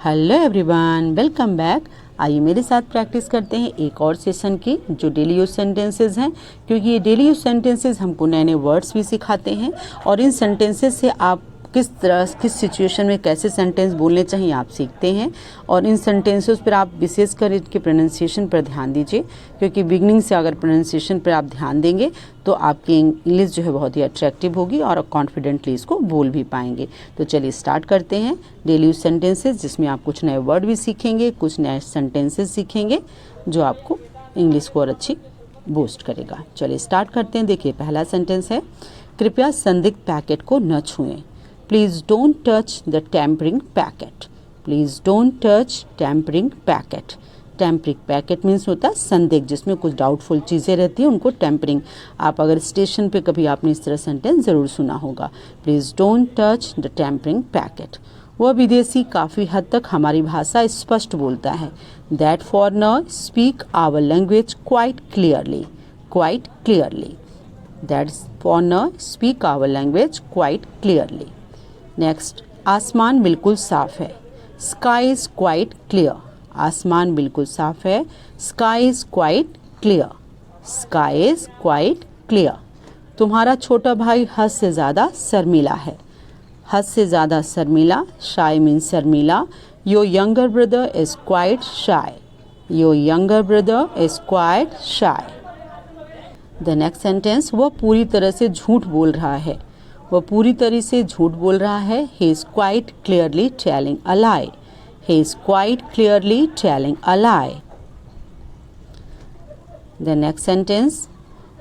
Hello everyone, welcome back. आइए मेरे साथ प्रैक्टिस करते हैं एक और सेशन की जो डेली यूज सेंटेंसेस हैं, क्योंकि ये डेली यूज सेंटेंसेस हमको नए नए वर्ड्स भी सिखाते हैं और इन सेंटेंसेस से आप किस तरह किस सिचुएशन में कैसे सेंटेंस बोलने चाहिए आप सीखते हैं। और इन सेंटेंसेस पर आप विशेषकर इनके प्रोनाउंसिएशन पर ध्यान दीजिए, क्योंकि बिगनिंग से अगर प्रोनाउंसिएशन पर आप ध्यान देंगे तो आपकी इंग्लिश जो है बहुत ही अट्रैक्टिव होगी और कॉन्फिडेंटली इसको बोल भी पाएंगे। तो चलिए स्टार्ट करते हैं डेली यूज सेंटेंसेस, जिसमें आप कुछ नए वर्ड भी सीखेंगे, कुछ नए सेंटेंसेस सीखेंगे जो आपको इंग्लिश को और अच्छी बूस्ट करेगा। चलिए स्टार्ट करते हैं। देखिए पहला सेंटेंस है, कृपया संदिग्ध पैकेट को न छुएं। Please don't touch the tampering packet. Please don't touch tampering packet. Tampering packet means होता है संदिग्ध, जिसमें कुछ डाउटफुल चीज़ें रहती हैं, उनको टेम्परिंग। आप अगर स्टेशन पे कभी आपने इस तरह सेंटेंस ज़रूर सुना होगा, please don't touch the tampering packet. वह विदेशी काफ़ी हद तक हमारी भाषा स्पष्ट बोलता है। That foreigner speak our language quite clearly. Quite clearly. That foreigner speak our language quite clearly. Next, आसमान बिल्कुल साफ है। Sky is quite clear. आसमान बिल्कुल साफ है। Sky is quite clear. Sky is quite clear. तुम्हारा छोटा भाई हद से ज़्यादा शर्मीला है। हद से ज़्यादा शर्मीला, शाय मीन्स शर्मीला। Your younger brother is quite shy. Your younger brother is quite shy. The next sentence, वह पूरी तरह से झूठ बोल रहा है। वह पूरी तरह से झूठ बोल रहा है। He is quite clearly telling a lie. He is quite clearly telling a lie. The next sentence,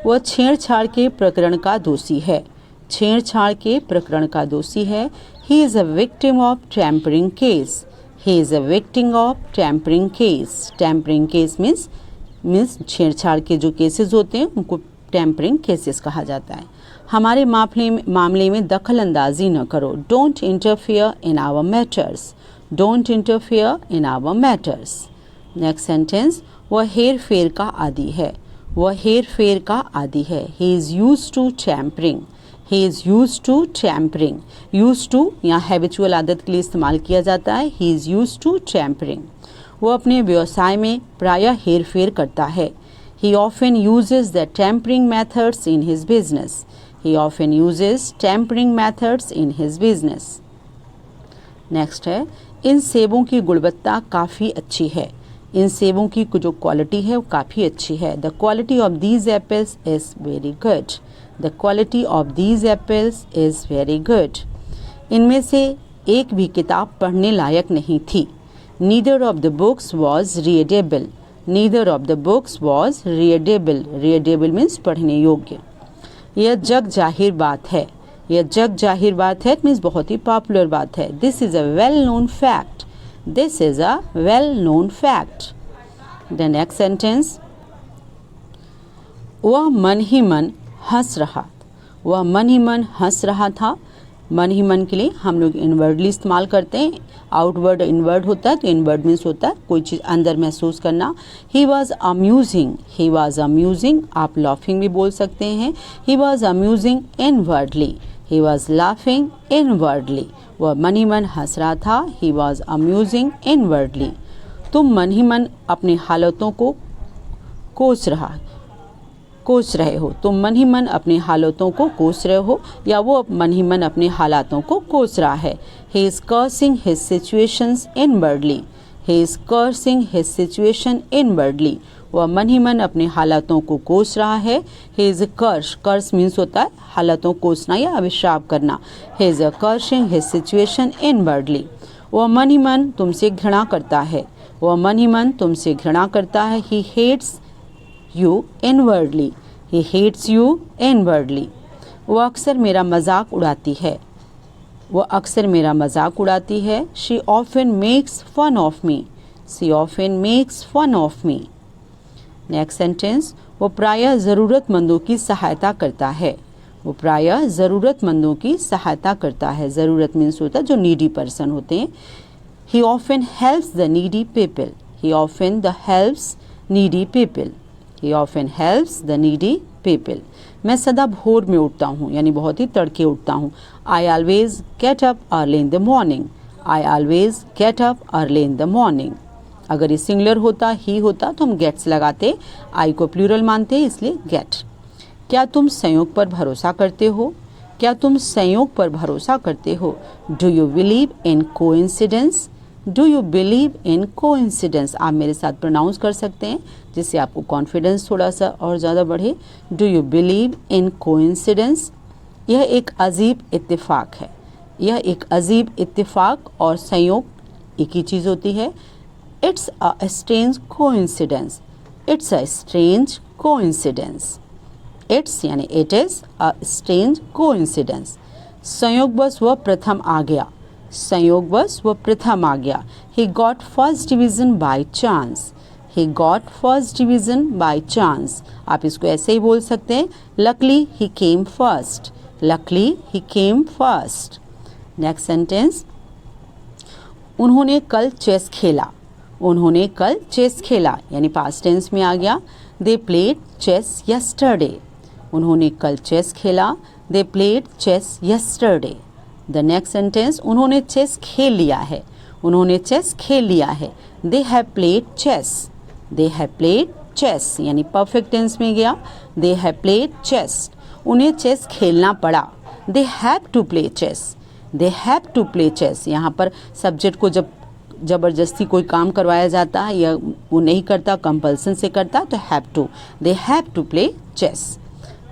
वह छेड़छाड़ के प्रकरण का दोषी है। छेड़छाड़ के प्रकरण का दोषी है। He is a victim of tampering case. He is a victim of tampering case. Tampering case means छेड़छाड़ के जो केसेस होते हैं उनको टेम्परिंग केसेस कहा जाता है। हमारे मामले में दखल अंदाजी न करो। Don't interfere in our matters. Don't interfere in our matters. Next sentence, वह हेर फेर का आदी है। वह हेर फेर का आदी है। He is use to tampering. He is use to tampering. Use to यहाँ हैबिचुअल आदत के लिए इस्तेमाल किया जाता है। He is use to tampering. वह अपने व्यवसाय में प्रायः हेर फेर करता है। He often uses the tampering methods in his business. He often uses tampering methods in his business. Next है, इन सेबों की गुणवत्ता काफ़ी अच्छी है। इन सेबों की जो क्वालिटी है वो काफ़ी अच्छी है। The quality of these apples is very good. The quality of these apples is very good. इनमें से एक भी किताब पढ़ने लायक नहीं थी। Neither of the books was readable. Neither of the books was readable. Readable means पढ़ने योग्य। यह जग जाहिर बात है। यह जग जाहिर बात है मीन्स बहुत ही पॉपुलर बात है। This is a well known fact. This is a well known fact. The next sentence, वह मन ही मन हंस रहा। वह मन ही मन हंस रहा था। मन ही मन के लिए हम लोग इनवर्डली इस्तेमाल करते हैं। आउटवर्ड इनवर्ड होता है, तो इनवर्ड मीन्स होता है कोई चीज़ अंदर महसूस करना। He was amusing. He was amusing. आप लाफिंग भी बोल सकते हैं। He was amusing inwardly. He was laughing inwardly. वह मन ही मन हंस रहा था। He was amusing inwardly. तुम मन ही मन अपनी हालतों को कोस रहे हो। तुम मन ही मन अपनी हालतों को कोस रहे हो, या वो मन ही मन अपनी हालातों को कोस रहा है। He is cursing his situations inwardly. He is cursing his situation inwardly. वह मन ही मन अपनी हालातों को कोस रहा है। He is curse मीन्स होता है हालातों कोसना या अभिशाप करना। He is cursing his situation inwardly. वह मन ही मन तुमसे घृणा करता है। वह मन ही मन तुमसे घृणा करता है। He hates you inwardly. He hates you inwardly. वह अक्सर मेरा मजाक उड़ाती है। वह अक्सर मेरा मजाक उड़ाती है। She often makes fun of me. She often makes fun of me. Next sentence, वो प्रायः ज़रूरतमंदों की सहायता करता है। वो प्रायः ज़रूरतमंदों की सहायता करता है। ज़रूरत मीन्स होता है जो नीडी पर्सन होते हैं। He often helps the needy people. He often helps needy people. He often helps the needy people. मैं सदा भोर में उठता हूँ, यानी बहुत ही तड़के उठता हूँ। I always get up early in the morning. I always get up early in the morning. अगर ये सिंगुलर होता, ही होता, तो हम गेट्स लगाते, आई को प्लूरल मानते हैं इसलिए गेट। क्या तुम संयोग पर भरोसा करते हो? क्या तुम संयोग पर भरोसा करते हो? Do you believe in coincidence? Do you believe in coincidence? आप मेरे साथ प्रोनाउंस कर सकते हैं जिससे आपको कॉन्फिडेंस थोड़ा सा और ज़्यादा बढ़े। Do you believe in coincidence? यह एक अजीब इत्तेफाक है। यह एक अजीब इत्तेफाक और संयोग एक ही चीज़ होती है। It's a strange coincidence. It's a strange coincidence. It's यानी it is a strange coincidence. संयोगवश वह प्रथम आ गया। संयोगवश वह प्रथम आ गया। He got first division by chance. He got first division by chance. आप इसको ऐसे ही बोल सकते हैं, लकली ही केम फर्स्ट। लकली ही केम फर्स्ट। नेक्स्ट सेंटेंस, उन्होंने कल चेस खेला। उन्होंने कल चेस खेला यानी पास्ट टेंस में आ गया। They played chess yesterday. उन्होंने कल चेस खेला। They played chess yesterday. The next sentence, उन्होंने चेस खेल लिया है। उन्होंने चेस खेल लिया है। They have played chess. They have played chess यानी परफेक्ट टेंस में गया। They have played chess. उन्हें चेस खेलना पड़ा। They have to play chess. They have to play chess. यहाँ पर सब्जेक्ट को जब ज़बरदस्ती कोई काम करवाया जाता है या वो नहीं करता, कंपल्सन से करता, तो have to, they have to play chess.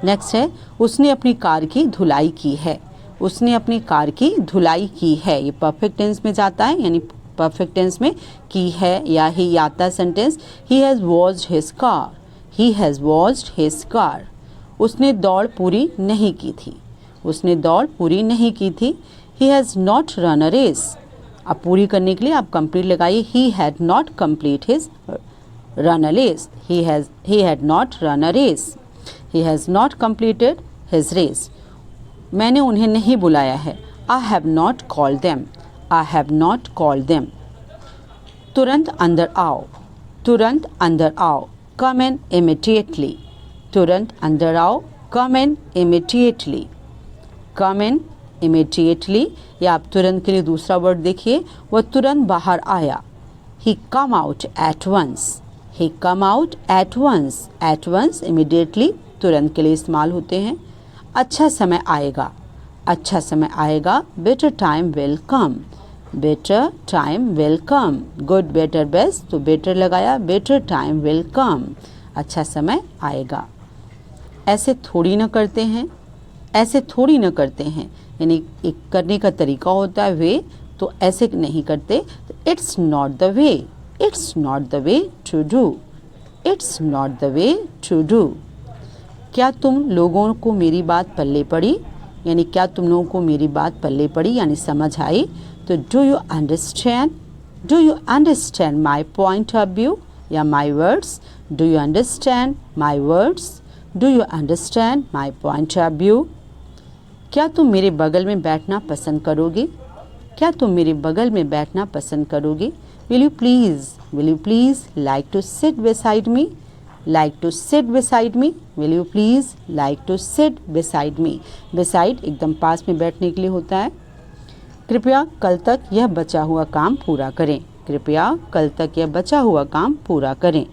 Next है, उसने अपनी कार की धुलाई की है। उसने अपनी कार की धुलाई की है, ये परफेक्ट टेंस में जाता है यानी परफेक्ट टेंस में की है या ही आता है sentence. He has washed his car. He has washed his car. उसने दौड़ पूरी नहीं की थी। उसने दौड़ पूरी नहीं की थी। He has not run a race. अब पूरी करने के लिए आप कंप्लीट लगाइए। He had not complete his run a race. He had not run a race. He has not completed his race. मैंने उन्हें नहीं बुलाया है। I have not called them. I have not called them. तुरंत अंदर आओ। तुरंत अंदर आओ। Come in immediately. तुरंत अंदर आओ। Come in immediately. Come in immediately या आप तुरंत के लिए दूसरा वर्ड देखिए, वह तुरंत बाहर आया। He come out at once. He come out at once. At once immediately तुरंत के लिए इस्तेमाल होते हैं। अच्छा समय आएगा। अच्छा समय आएगा। Better time will come. Better time will come. Good, better, best, तो बेटर लगाया। Better time will come. अच्छा समय आएगा। ऐसे थोड़ी ना करते हैं। ऐसे थोड़ी ना करते हैं यानी एक करने का तरीका होता है वे, तो ऐसे नहीं करते। It's not the way. It's not the way to do. It's not the way to do. क्या तुम लोगों को मेरी बात पल्ले पड़ी यानी क्या तुम लोगों को मेरी बात पल्ले पड़ी यानी समझ आई, तो do you understand. Do you understand my point of view या my words. Do you understand my words. Do you understand my point of view. क्या तुम मेरे बगल में बैठना पसंद करोगे। क्या तुम मेरे बगल में बैठना पसंद करोगे। Will you please like to sit beside me. Like to sit beside me. Will you please like to sit beside me. beside एकदम पास में बैठने के लिए होता है। कृपया कल तक यह बचा हुआ काम पूरा करें। कृपया कल तक यह बचा हुआ काम पूरा करें।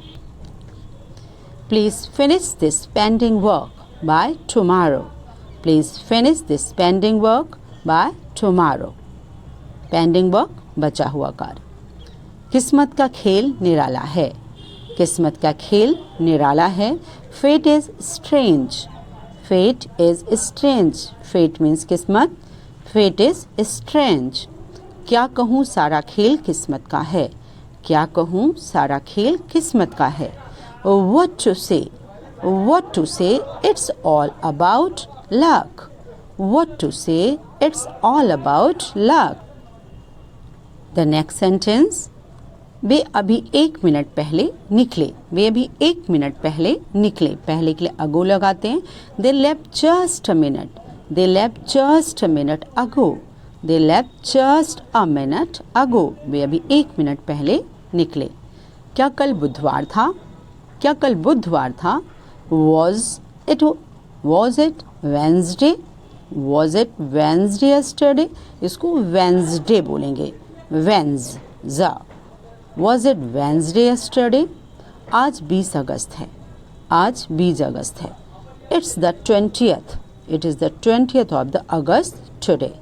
Please finish this pending work by tomorrow. Please finish this pending work by tomorrow. Pending work बचा हुआ कार्य। किस्मत का खेल निराला है। किस्मत का खेल निराला है। Fate is strange. Fate is strange. Fate means किस्मत। Fate is strange. क्या कहूँ सारा खेल किस्मत का है। क्या कहूँ सारा खेल किस्मत का है। What to say? What to say? It's all about luck. What to say? It's all about luck. The next sentence. वे अभी 1 मिनट पहले निकले। वे अभी 1 मिनट पहले निकले। पहले के लिए अगो लगाते हैं। They left just a minute. They left just a minute ago. They left just a minute ago. वे अभी 1 मिनट पहले निकले। क्या कल बुधवार था। क्या कल बुधवार था। Was it Wednesday? Was it Wednesday yesterday? इसको Wednesday बोलेंगे। वेंस ज वॉज इट वेंसडे यस्टरडे? आज 20 अगस्त है, आज 20 अगस्त है। It's the 20th, it is the 20th of the August today,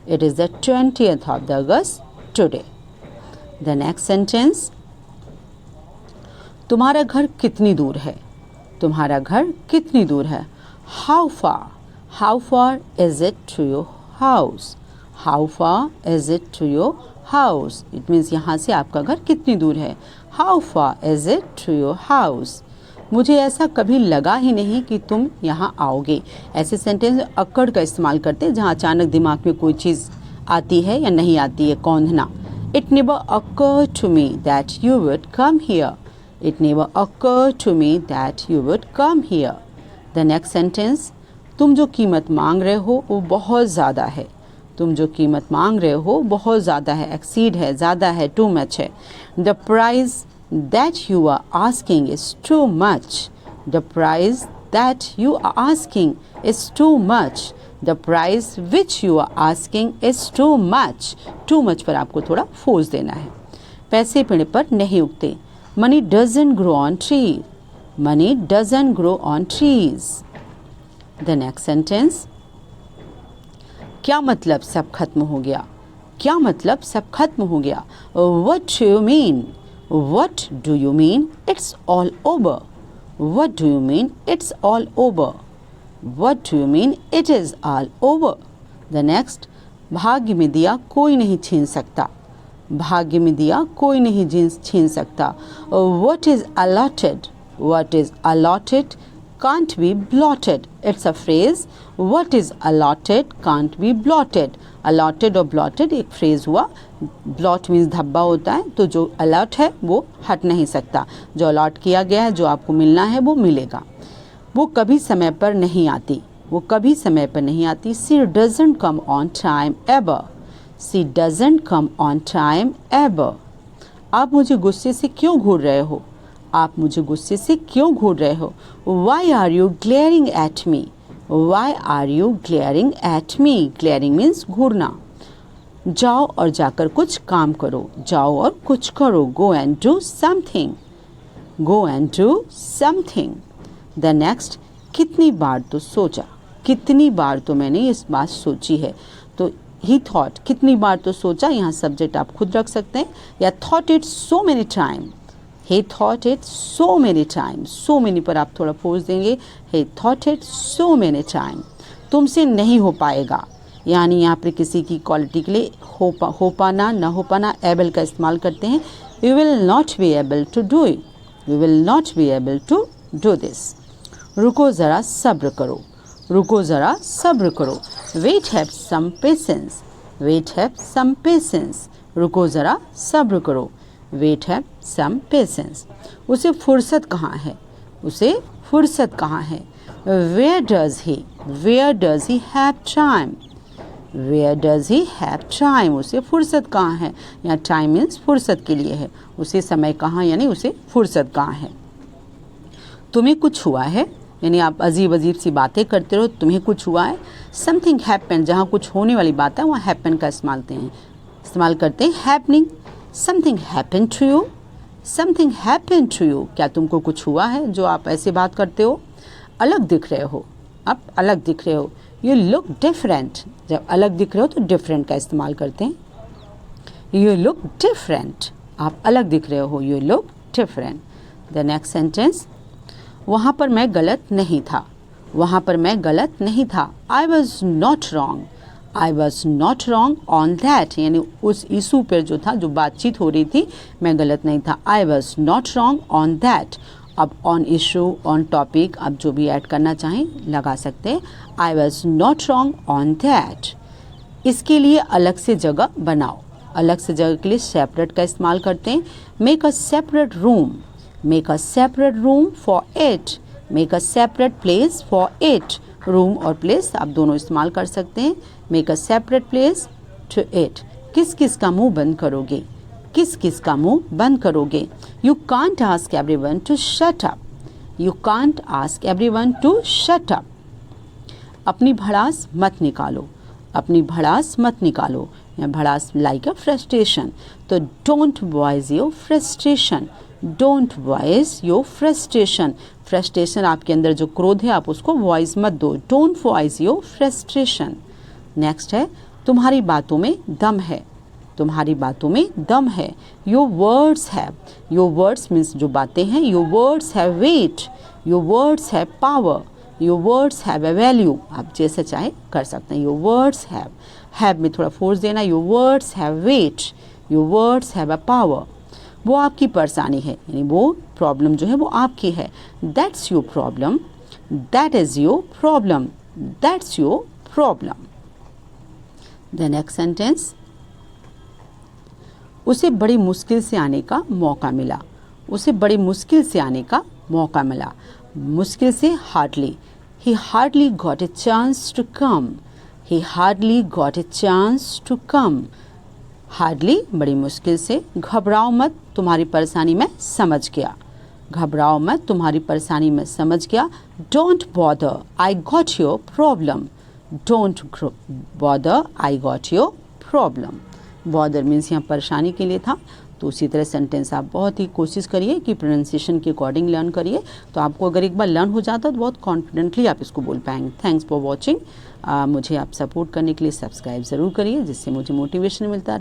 it is the 20th of the August today. The next sentence, तुम्हारा घर कितनी दूर है? तुम्हारा घर कितनी दूर है? How far is it to your house? How far is it to your house? It means यहाँ से आपका घर कितनी दूर है। How far is it to your house? मुझे ऐसा कभी लगा ही नहीं कि तुम यहाँ आओगे। ऐसे सेंटेंस अक्कड़ का इस्तेमाल करते हैं जहाँ अचानक दिमाग में कोई चीज़ आती है या नहीं आती है, कौंधना। It never occurred to me that you would come here. It never occurred to me that you would come here. The next sentence, तुम जो कीमत मांग रहे हो वो बहुत ज़्यादा है। तुम जो कीमत मांग रहे हो बहुत ज़्यादा है, एक्सीड है, ज़्यादा है, टू मच है। The price that you are asking is too much. The price that you are asking is too much. The price which you are asking is too much. Too much पर आपको थोड़ा force देना है। पैसे पेड़ पर नहीं उगते। Money doesn't grow on tree. Money doesn't grow on trees. The next sentence, क्या मतलब सब खत्म हो गया? क्या मतलब सब खत्म हो गया? What do you mean? What do you mean? It's all over. What do you mean? It's all over. What do you mean? It is all over. The next, भाग्य में दिया कोई नहीं छीन सकता। भाग्य में दिया कोई नहीं छीन सकता। What is allotted? What is allotted can't be blotted. It's a phrase. What is allotted can't be blotted. Allotted और blotted एक phrase हुआ। blot means धब्बा होता है, तो जो allot है वो हट नहीं सकता। जो allot किया गया है, जो आपको मिलना है वो मिलेगा। वो कभी समय पर नहीं आती। वो कभी समय पर नहीं आती। She doesn't come on time ever. She doesn't come on time ever. आप मुझे गुस्से से क्यों घूर रहे हो? आप मुझे गुस्से से क्यों घूर रहे हो? Why are you glaring at me? Why are you glaring at me? Glaring means घूरना। जाओ और जाकर कुछ काम करो। जाओ और कुछ करो। Go and do something. Go and do something. The next, कितनी बार तो सोचा। कितनी बार तो मैंने इस बात सोची है। तो he thought, कितनी बार तो सोचा, यहाँ सब्जेक्ट आप खुद रख सकते हैं, या thought it so many time. He thought it so many times. So many पर आप थोड़ा फोर्स देंगे। He thought it so many time. तुमसे नहीं हो पाएगा, यानी यहाँ पर किसी की क्वालिटी के लिए हो पाना, ना हो पाना, able का इस्तेमाल करते हैं। You will not be able to do it. You will not be able to do this. रुको ज़रा सब्र करो। रुको ज़रा सब्र करो। Wait, have some patience. Wait, have some patience. रुको ज़रा सब्र करो। Wait, have some patience. उसे फुर्सत कहाँ है? उसे फुर्सत कहाँ है? Where does he have time? Where does he have time? उसे फुर्सत कहाँ है? यहाँ time means फुर्सत के लिए है। उसे समय कहाँ, यानी उसे फुर्सत कहाँ है? तुम्हें कुछ हुआ है, यानी आप अजीब अजीब सी बातें करते रहो, तुम्हें कुछ हुआ है। Something happened, जहाँ कुछ होने वाली बात है वहाँ happen का इस्तेमाल करते हैं। Happening, something happened to you. Something happened to you. क्या तुमको कुछ हुआ है जो आप ऐसे बात करते हो? अलग दिख रहे हो, आप अलग दिख रहे हो। You look different. जब अलग दिख रहे हो तो different का इस्तेमाल करते हैं। You look different. आप अलग दिख रहे हो। You look different. The next sentence, वहाँ पर मैं गलत नहीं था। वहाँ पर मैं गलत नहीं था। I was not wrong. I was not wrong on that. यानी उस इशू पर जो था, जो बातचीत हो रही थी, मैं गलत नहीं था। I was not wrong on that. अब on issue, on topic, आप जो भी ऐड करना चाहें लगा सकते हैं। I was not wrong on that. इसके लिए अलग से जगह बनाओ। अलग से जगह के लिए सेपरेट का इस्तेमाल करते हैं। Make a separate room. Make a separate room for it. Make a separate place for it. Room और place आप दोनों इस्तेमाल कर सकते हैं। Make a separate place to it. किस किस का मुंह बंद करोगे? किस किस का मुंह बंद करोगे? You can't ask everyone to shut up. You can't ask everyone to shut up. अपनी भड़ास मत निकालो। अपनी भड़ास मत निकालो, या भड़ास लाइक अ फ्रस्ट्रेशन। तो don't voice your frustration, don't voice your frustration. Frustration आपके अंदर जो क्रोध है आप उसको वॉइस मत दो, don't voice your frustration. Next है तुम्हारी बातों में दम है, तुम्हारी बातों में दम है। Your words have, your words means जो बातें हैं, your words have weight, your words have power, your words have a value. आप जैसे चाहे कर सकते हैं। योर वर्ड्स हैव में थोड़ा फोर्स देना। Your words have weight, your words have a power. वो आपकी परेशानी है, यानी वो प्रॉब्लम जो है वो आपकी है। That's your problem, that is your problem, that's your problem. The next sentence, उसे बड़ी मुश्किल से आने का मौका मिला, उसे बड़ी मुश्किल से आने का मौका मिला। मुश्किल से hardly, he hardly got a chance to come, he hardly got a chance to come। Hardly बड़ी मुश्किल से। घबराओ मत, तुम्हारी परेशानी मैं समझ गया, घबराओ मत, तुम्हारी परेशानी मैं समझ गया। Don't bother, I got your problem, don't bother, I got your problem. Bother means यहाँ परेशानी के लिए था। तो उसी तरह सेंटेंस आप बहुत ही कोशिश करिए कि प्रोनाउंसिएशन के अकॉर्डिंग लर्न करिए, तो आपको अगर एक बार लर्न हो जाता तो बहुत कॉन्फिडेंटली आप इसको बोल पाएंगे। Thanks for watching. मुझे आप सपोर्ट करने के लिए सब्सक्राइब ज़रूर करिए, जिससे मुझे मोटिवेशन मिलता है।